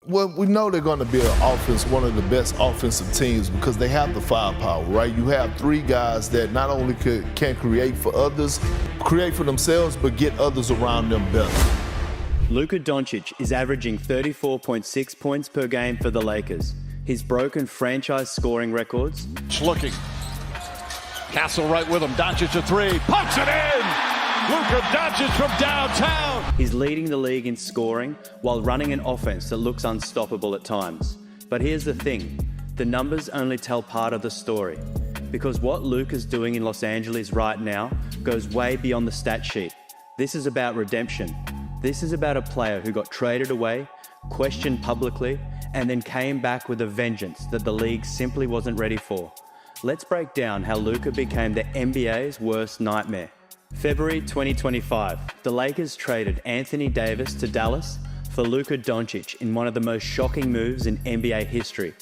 Well, we know they're going to be one of the best offensive teams because they have the firepower, right? You have three guys that not only can create for others, create for themselves, but get others around them better. Luka Dončić is averaging 34.6 points per game for the Lakers. He's broken franchise scoring records. Looking. Castle right with him. Dončić a three. Puts it in! Luka Dončić from downtown. He's leading the league in scoring while running an offense that looks unstoppable at times. But here's the thing, the numbers only tell part of the story. Because what Luka's doing in Los Angeles right now goes way beyond the stat sheet. This is about redemption. This is about a player who got traded away, questioned publicly, and then came back with a vengeance that the league simply wasn't ready for. Let's break down how Luka became the NBA's worst nightmare. February 2025, the Lakers traded Anthony Davis to Dallas for Luka Dončić in one of the most shocking moves in NBA history.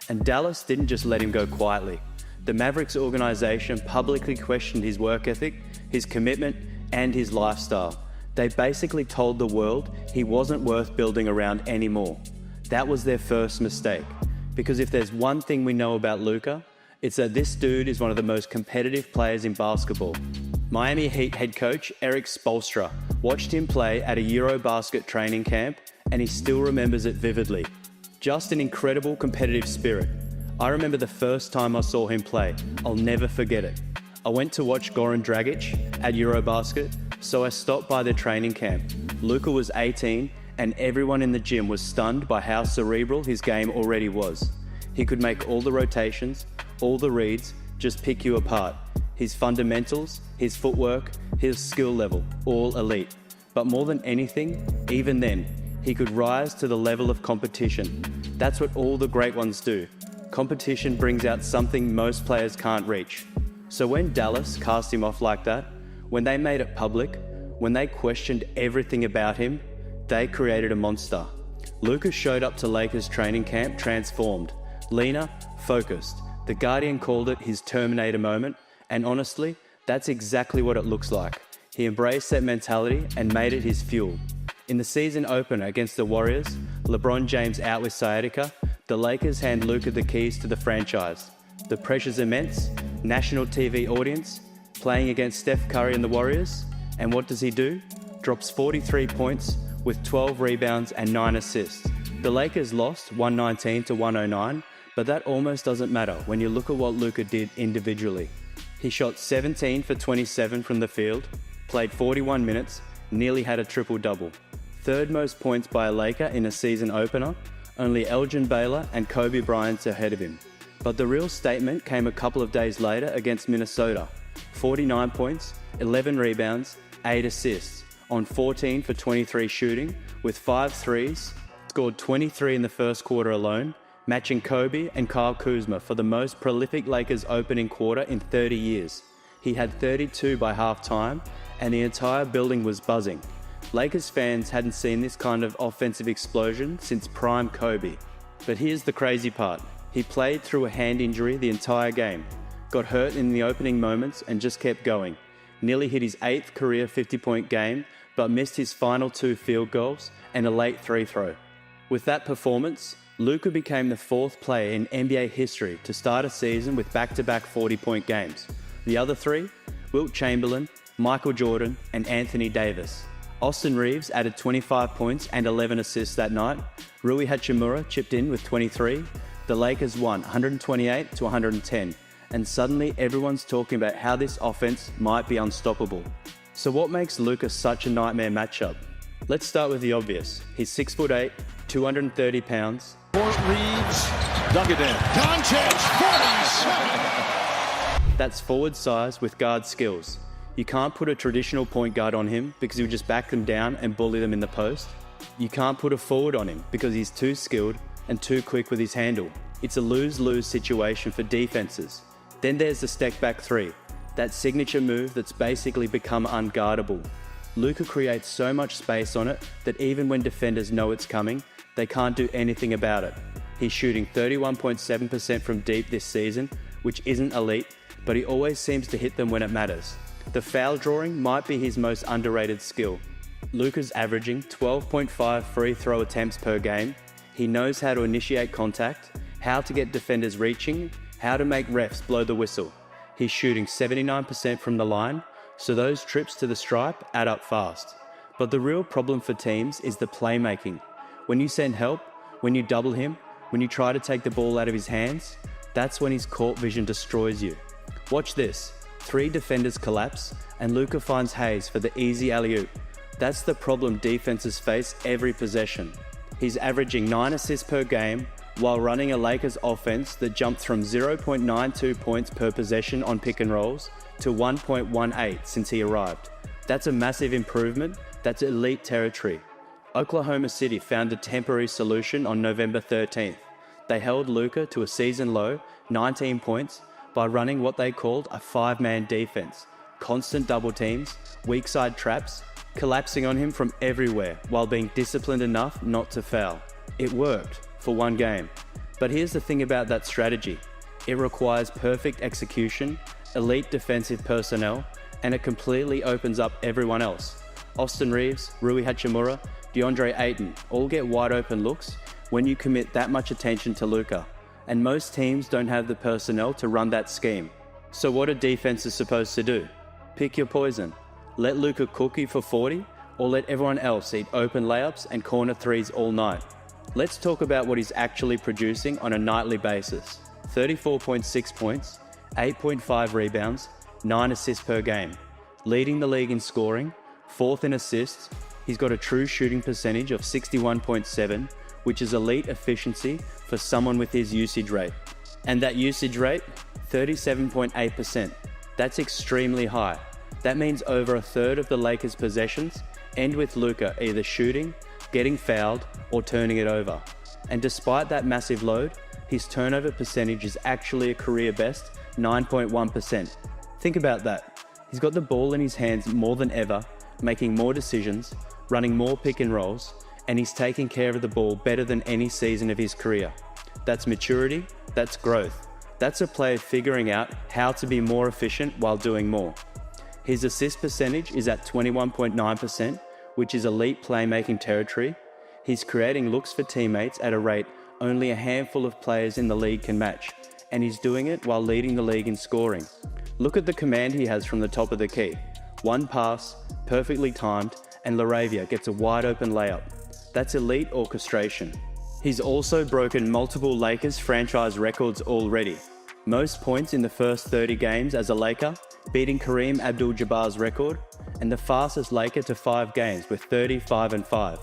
And Dallas didn't just let him go quietly. The Mavericks organization publicly questioned his work ethic, his commitment, and his lifestyle. They basically told the world he wasn't worth building around anymore. That was their first mistake. Because if there's one thing we know about Luka, it's that this dude is one of the most competitive players in basketball. Miami Heat head coach Erik Spoelstra watched him play at a Eurobasket training camp and he still remembers it vividly. Just an incredible competitive spirit. I remember the first time I saw him play. I'll never forget it. I went to watch Goran Dragic at Eurobasket, so I stopped by their training camp. Luka was 18 and everyone in the gym was stunned by how cerebral his game already was. He could make all the rotations, all the reads, just pick you apart. His fundamentals, his footwork, his skill level, all elite. But more than anything, even then, he could rise to the level of competition. That's what all the great ones do. Competition brings out something most players can't reach. So when Dallas cast him off like that, when they made it public, when they questioned everything about him, they created a monster. Luka showed up to Lakers training camp transformed, leaner, focused. The Guardian called it his Terminator moment, and honestly, that's exactly what it looks like. He embraced that mentality and made it his fuel. In the season opener against the Warriors, LeBron James out with sciatica, the Lakers hand Luka the keys to the franchise. The pressure's immense, national TV audience, playing against Steph Curry and the Warriors, and what does he do? Drops 43 points with 12 rebounds and 9 assists. The Lakers lost 119 to 109, but that almost doesn't matter when you look at what Luka did individually. He shot 17 for 27 from the field, played 41 minutes, nearly had a triple-double. Third most points by a Laker in a season opener, only Elgin Baylor and Kobe Bryant ahead of him. But the real statement came a couple of days later against Minnesota. 49 points, 11 rebounds, 8 assists, on 14 for 23 shooting, with 5 threes, scored 23 in the first quarter alone, matching Kobe and Kyle Kuzma for the most prolific Lakers opening quarter in 30 years. He had 32 by halftime, and the entire building was buzzing. Lakers fans hadn't seen this kind of offensive explosion since prime Kobe. But here's the crazy part. He played through a hand injury the entire game, got hurt in the opening moments and just kept going. Nearly hit his 8th career 50-point game, but missed his final 2 field goals and a late free throw. With that performance, Luka became the 4th player in NBA history to start a season with back-to-back 40-point games. The other 3, Wilt Chamberlain, Michael Jordan, and Anthony Davis. Austin Reeves added 25 points and 11 assists that night. Rui Hachimura chipped in with 23. The Lakers won 128 to 110. And suddenly everyone's talking about how this offense might be unstoppable. So what makes Luka such a nightmare matchup? Let's start with the obvious. He's 6'8", 230 pounds. Reeves, dug it in. Dončić, 47! That's forward size with guard skills. You can't put a traditional point guard on him because he'll just back them down and bully them in the post. You can't put a forward on him because he's too skilled and too quick with his handle. It's a lose-lose situation for defenses. Then there's the step back 3, that signature move that's basically become unguardable. Luka creates so much space on it that even when defenders know it's coming, they can't do anything about it. He's shooting 31.7% from deep this season, which isn't elite, but he always seems to hit them when it matters. The foul drawing might be his most underrated skill. Luka's averaging 12.5 free throw attempts per game. He knows how to initiate contact, how to get defenders reaching, how to make refs blow the whistle. He's shooting 79% from the line, so those trips to the stripe add up fast. But the real problem for teams is the playmaking. When you send help, when you double him, when you try to take the ball out of his hands, that's when his court vision destroys you. Watch this. 3 defenders collapse, and Luka finds Hayes for the easy alley-oop. That's the problem defenses face every possession. He's averaging 9 assists per game, while running a Lakers offense that jumped from 0.92 points per possession on pick and rolls to 1.18 since he arrived. That's a massive improvement. That's elite territory. Oklahoma City found a temporary solution on November 13th. They held Luka to a season-low 19 points by running what they called a 5-man defense. Constant double teams, weak side traps, collapsing on him from everywhere while being disciplined enough not to foul. It worked for one game. But here's the thing about that strategy. It requires perfect execution, elite defensive personnel, and it completely opens up everyone else. Austin Reeves, Rui Hachimura, DeAndre Ayton all get wide open looks when you commit that much attention to Luka. And most teams don't have the personnel to run that scheme. So what are defenses supposed to do? Pick your poison. Let Luka cook you for 40, or let everyone else eat open layups and corner threes all night. Let's talk about what he's actually producing on a nightly basis. 34.6 points, 8.5 rebounds, 9 assists per game. Leading the league in scoring, 4th in assists. He's got a true shooting percentage of 61.7, which is elite efficiency for someone with his usage rate. And that usage rate, 37.8%. That's extremely high. That means over a third of the Lakers' possessions end with Luka either shooting, getting fouled, or turning it over. And despite that massive load, his turnover percentage is actually a career best 9.1%. Think about that. He's got the ball in his hands more than ever, making more decisions, running more pick and rolls, and he's taking care of the ball better than any season of his career. That's maturity, that's growth. That's a player figuring out how to be more efficient while doing more. His assist percentage is at 21.9%, which is elite playmaking territory. He's creating looks for teammates at a rate only a handful of players in the league can match, and he's doing it while leading the league in scoring. Look at the command he has from the top of the key. One pass, perfectly timed, and Laravia gets a wide open layup. That's elite orchestration. He's also broken multiple Lakers franchise records already. Most points in the first 30 games as a Laker, beating Kareem Abdul-Jabbar's record, and the fastest Laker to 5 games with 35-5.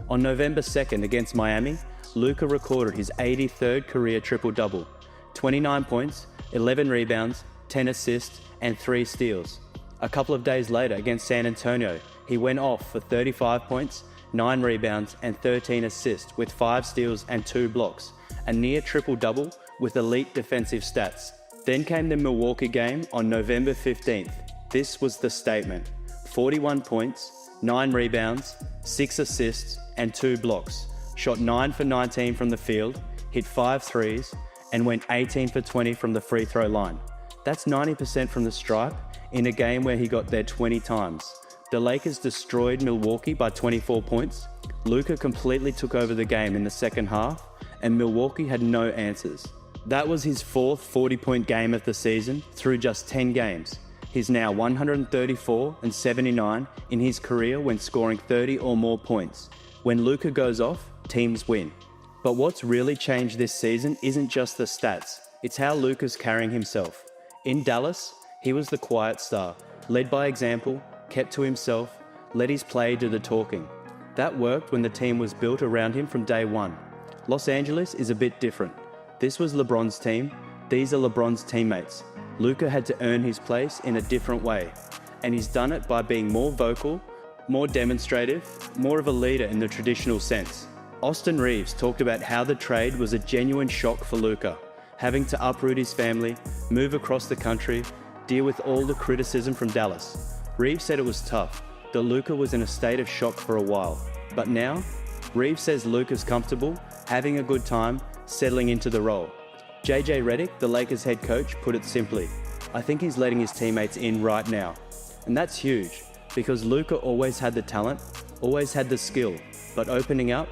On November 2nd against Miami, Luka recorded his 83rd career triple-double, 29 points, 11 rebounds, 10 assists, and 3 steals. A couple of days later against San Antonio, he went off for 35 points, 9 rebounds, and 13 assists with 5 steals and 2 blocks, a near triple-double with elite defensive stats. Then came the Milwaukee game on November 15th. This was the statement. 41 points, 9 rebounds, 6 assists, and 2 blocks. Shot 9 for 19 from the field, hit 5 threes, and went 18 for 20 from the free throw line. That's 90% from the stripe in a game where he got there 20 times. The Lakers destroyed Milwaukee by 24 points. Luka completely took over the game in the second half, and Milwaukee had no answers. That was his 4th 40-point game of the season through just 10 games. He's now 134 and 79 in his career when scoring 30 or more points. When Luka goes off, teams win. But what's really changed this season isn't just the stats, it's how Luka's carrying himself. In Dallas, he was the quiet star, led by example, kept to himself, let his play do the talking. That worked when the team was built around him from day one. Los Angeles is a bit different. This was LeBron's team, these are LeBron's teammates. Luka had to earn his place in a different way, and he's done it by being more vocal, more demonstrative, more of a leader in the traditional sense. Austin Reeves talked about how the trade was a genuine shock for Luka, having to uproot his family, move across the country, deal with all the criticism from Dallas. Reeves said it was tough, that Luka was in a state of shock for a while. But now, Reeves says Luka's comfortable, having a good time, settling into the role. JJ Redick, the Lakers head coach, put it simply, I think he's letting his teammates in right now. And that's huge, because Luka always had the talent, always had the skill, but opening up,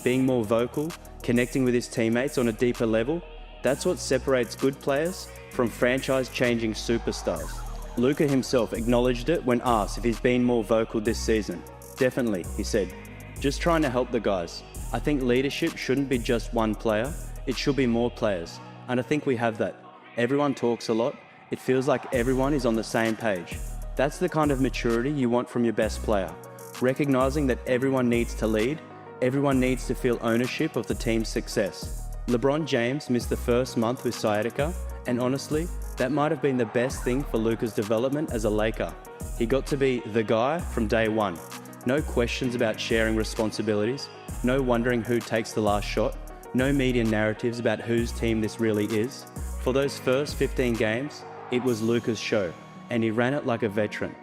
being more vocal, connecting with his teammates on a deeper level, that's what separates good players from franchise-changing superstars. Luka himself acknowledged it when asked if he's been more vocal this season. Definitely, he said. Just trying to help the guys. I think leadership shouldn't be just one player, it should be more players. And I think we have that. Everyone talks a lot. It feels like everyone is on the same page. That's the kind of maturity you want from your best player. Recognizing that everyone needs to lead, everyone needs to feel ownership of the team's success. LeBron James missed the first month with sciatica, and honestly, that might have been the best thing for Luka's development as a Laker. He got to be the guy from day one. No questions about sharing responsibilities, no wondering who takes the last shot, no media narratives about whose team this really is. For those first 15 games, it was Luka's show, and he ran it like a veteran.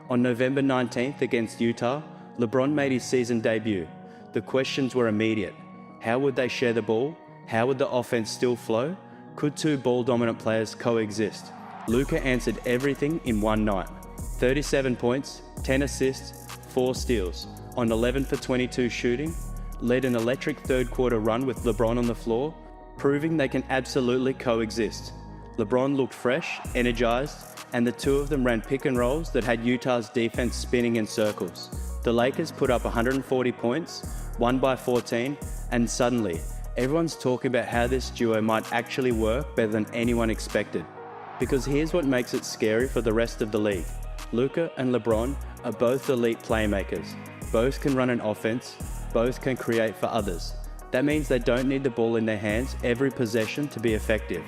On November 19th against Utah, LeBron made his season debut. The questions were immediate. How would they share the ball? How would the offense still flow? Could two ball-dominant players coexist? Luka answered everything in one night. 37 points, 10 assists, 4 steals, on 11 for 22 shooting, led an electric third-quarter run with LeBron on the floor, proving they can absolutely coexist. LeBron looked fresh, energized, and the two of them ran pick and rolls that had Utah's defense spinning in circles. The Lakers put up 140 points, won by 14, and suddenly, everyone's talking about how this duo might actually work better than anyone expected. Because here's what makes it scary for the rest of the league. Luka and LeBron are both elite playmakers. Both can run an offense, both can create for others. That means they don't need the ball in their hands every possession to be effective.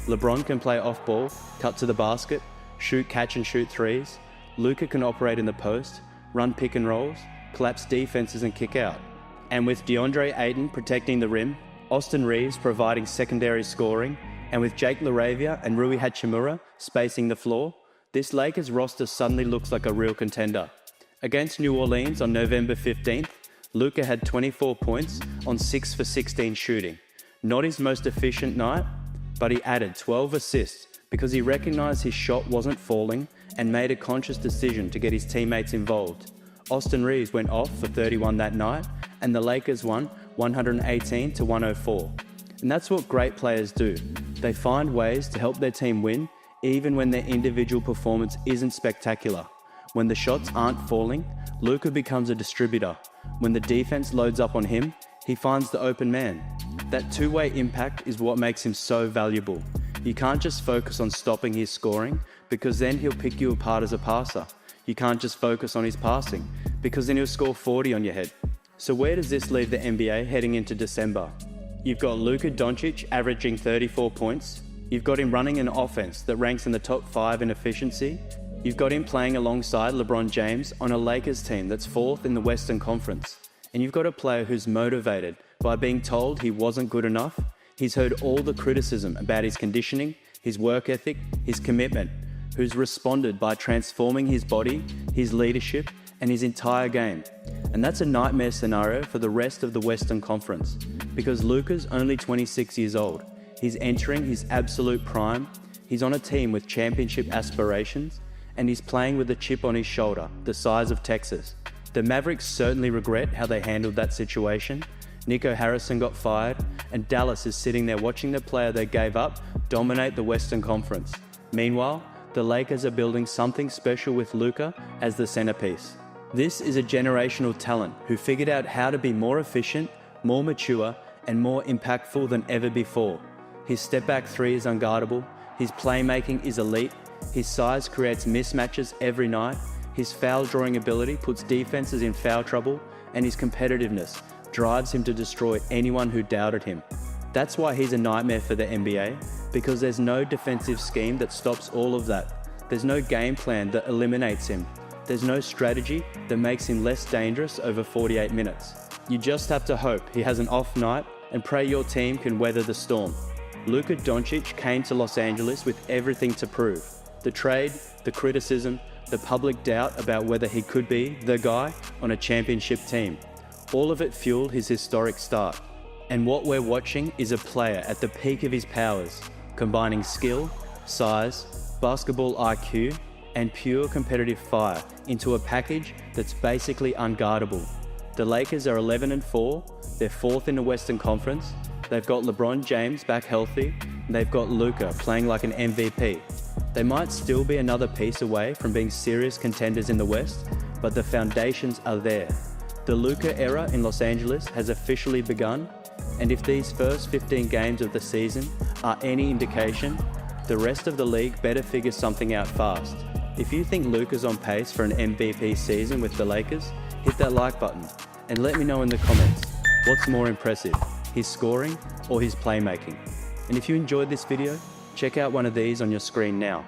LeBron can play off ball, cut to the basket, shoot catch and shoot threes. Luka can operate in the post, run pick and rolls, collapse defenses and kick out. And with DeAndre Ayton protecting the rim, Austin Reeves providing secondary scoring, and with Jake LaRavia and Rui Hachimura spacing the floor, this Lakers roster suddenly looks like a real contender. Against New Orleans on November 15th, Luka had 24 points on 6 for 16 shooting. Not his most efficient night, but he added 12 assists because he recognized his shot wasn't falling and made a conscious decision to get his teammates involved. Austin Reeves went off for 31 that night, and the Lakers won 118-104. And that's what great players do. They find ways to help their team win, even when their individual performance isn't spectacular. When the shots aren't falling, Luka becomes a distributor. When the defense loads up on him, he finds the open man. That two-way impact is what makes him so valuable. You can't just focus on stopping his scoring, because then he'll pick you apart as a passer. You can't just focus on his passing, because then he'll score 40 on your head. So where does this leave the NBA heading into December? You've got Luka Dončić averaging 34 points. You've got him running an offense that ranks in the top 5 in efficiency. You've got him playing alongside LeBron James on a Lakers team that's 4th in the Western Conference. And you've got a player who's motivated by being told he wasn't good enough. He's heard all the criticism about his conditioning, his work ethic, his commitment, who's responded by transforming his body, his leadership, and his entire game. And that's a nightmare scenario for the rest of the Western Conference, because Luka's only 26 years old. He's entering his absolute prime, he's on a team with championship aspirations, and he's playing with a chip on his shoulder, the size of Texas. The Mavericks certainly regret how they handled that situation. Nico Harrison got fired, and Dallas is sitting there watching the player they gave up dominate the Western Conference. Meanwhile, the Lakers are building something special with Luka as the centerpiece. This is a generational talent who figured out how to be more efficient, more mature, and more impactful than ever before. His step-back three is unguardable, his playmaking is elite, his size creates mismatches every night, his foul-drawing ability puts defenses in foul trouble, and his competitiveness drives him to destroy anyone who doubted him. That's why he's a nightmare for the NBA, because there's no defensive scheme that stops all of that. There's no game plan that eliminates him. There's no strategy that makes him less dangerous over 48 minutes. You just have to hope he has an off night and pray your team can weather the storm. Luka Dončić came to Los Angeles with everything to prove. The trade, the criticism, the public doubt about whether he could be the guy on a championship team. All of it fueled his historic start. And what we're watching is a player at the peak of his powers, combining skill, size, basketball IQ, and pure competitive fire into a package that's basically unguardable. The Lakers are 11-4, they're 4th in the Western Conference, They've got LeBron James back healthy, and they've got Luka playing like an MVP. They might still be another piece away from being serious contenders in the West, but the foundations are there. The Luka era in Los Angeles has officially begun, and if these first 15 games of the season are any indication, the rest of the league better figure something out fast. If you think Luka's on pace for an MVP season with the Lakers, hit that like button and let me know in the comments, what's more impressive, his scoring or his playmaking? And if you enjoyed this video, check out one of these on your screen now.